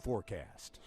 Forecast.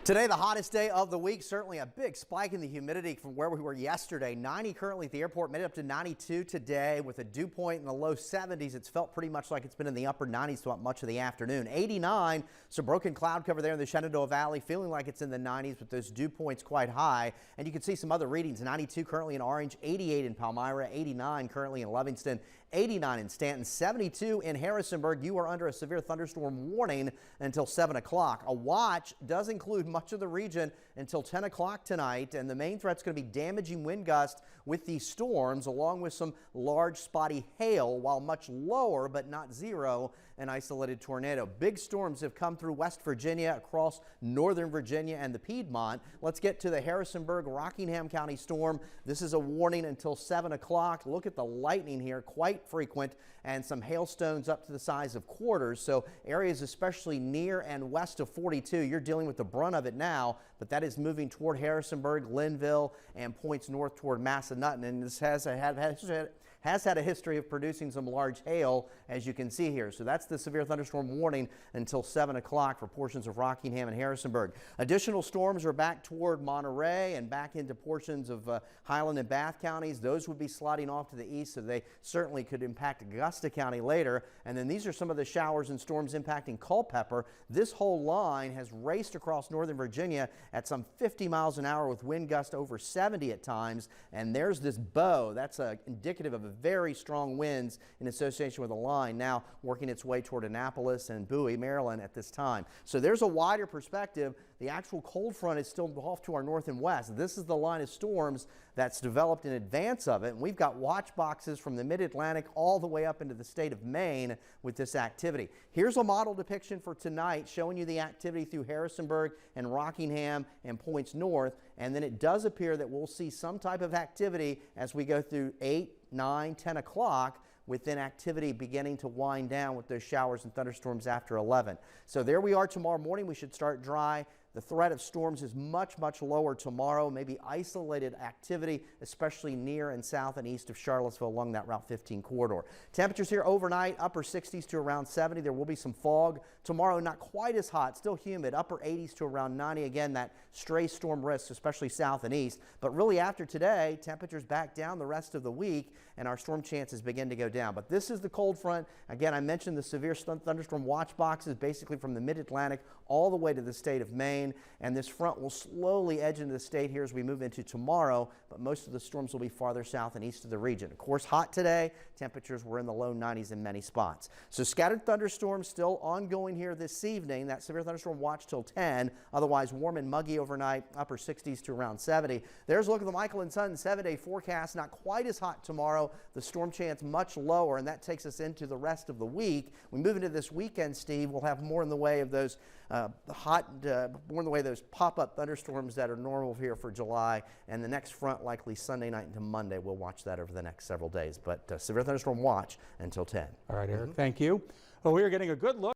Today, the hottest day of the week. Certainly a big spike in the humidity from where we were yesterday. 90 currently at the airport, made it up to 92 today with a dew point in the low 70s. It's felt pretty much like it's been in the upper 90s throughout much of the afternoon. 89, some broken cloud cover there in the Shenandoah Valley, feeling like it's in the 90s with those dew points quite high. And you can see some other readings. 92 currently in Orange, 88 in Palmyra, 89 currently in Livingston, 89 in Stanton, 72 in Harrisonburg. You are under a severe thunderstorm warning until 7 o'clock. A watch does include much of the region until 10 o'clock tonight, and the main threat's going to be damaging wind gusts with these storms, along with some large spotty hail, while much lower but not zero, an isolated tornado. Big storms have come through West Virginia, across northern Virginia and the Piedmont. Let's get to the Harrisonburg, Rockingham County storm. This is a warning until 7 o'clock. Look at the lightning here, quite frequent, and some hailstones up to the size of quarters. So areas especially near and west of 42, you're dealing with the brunt of it now, but that is moving toward Harrisonburg, Linville, and points north toward Massanutten. And this has had a history of producing some large hail, as you can see here. So that's the severe thunderstorm warning until 7 o'clock for portions of Rockingham and Harrisonburg. Additional storms are back toward Monterey and back into portions of Highland and Bath counties. Those would be sliding off to the east, so they certainly could impact Augusta County later. And then these are some of the showers and storms impacting Culpeper. This whole line has raced across northern Virginia at some 50 miles an hour with wind gusts over 70 at times. And there's this bow. That's indicative of a very strong winds in association with a line now working its way toward Annapolis and Bowie, Maryland at this time. So there's a wider perspective. The actual cold front is still off to our north and west. This is the line of storms that's developed in advance of it. And we've got watch boxes from the mid-Atlantic all the way up into the state of Maine with this activity. Here's a model depiction for tonight showing you the activity through Harrisonburg and Rockingham and points north. And then it does appear that we'll see some type of activity as we go through 8, 9, 10 o'clock, with then activity beginning to wind down with those showers and thunderstorms after 11. So there we are tomorrow morning. We should start dry. The threat of storms is much, much lower tomorrow, maybe isolated activity, especially near and south and east of Charlottesville along that Route 15 corridor. Temperatures here overnight, upper 60s to around 70. There will be some fog. Tomorrow, not quite as hot, still humid, upper 80s to around 90. Again, that stray storm risk, especially south and east. But really after today, temperatures back down the rest of the week, and our storm chances begin to go down. But this is the cold front. Again, I mentioned the severe thunderstorm watch boxes basically from the mid-Atlantic all the way to the state of Maine. And this front will slowly edge into the state here as we move into tomorrow, but most of the storms will be farther south and east of the region. Of course, hot today. Temperatures were in the low 90s in many spots. So scattered thunderstorms still ongoing here this evening. That severe thunderstorm watch till 10. Otherwise warm and muggy overnight, upper 60s to around 70. There's a look at the Michael and Son 7-day forecast. Not quite as hot tomorrow. The storm chance much lower, and that takes us into the rest of the week. We move into this weekend, Steve. We'll have more in the way of those more in the way of those pop-up thunderstorms that are normal here for July, and the next front likely Sunday night into Monday. We'll watch that over the next several days, but severe thunderstorm watch until 10. All right, Eric, thank you. Well, we are getting a good look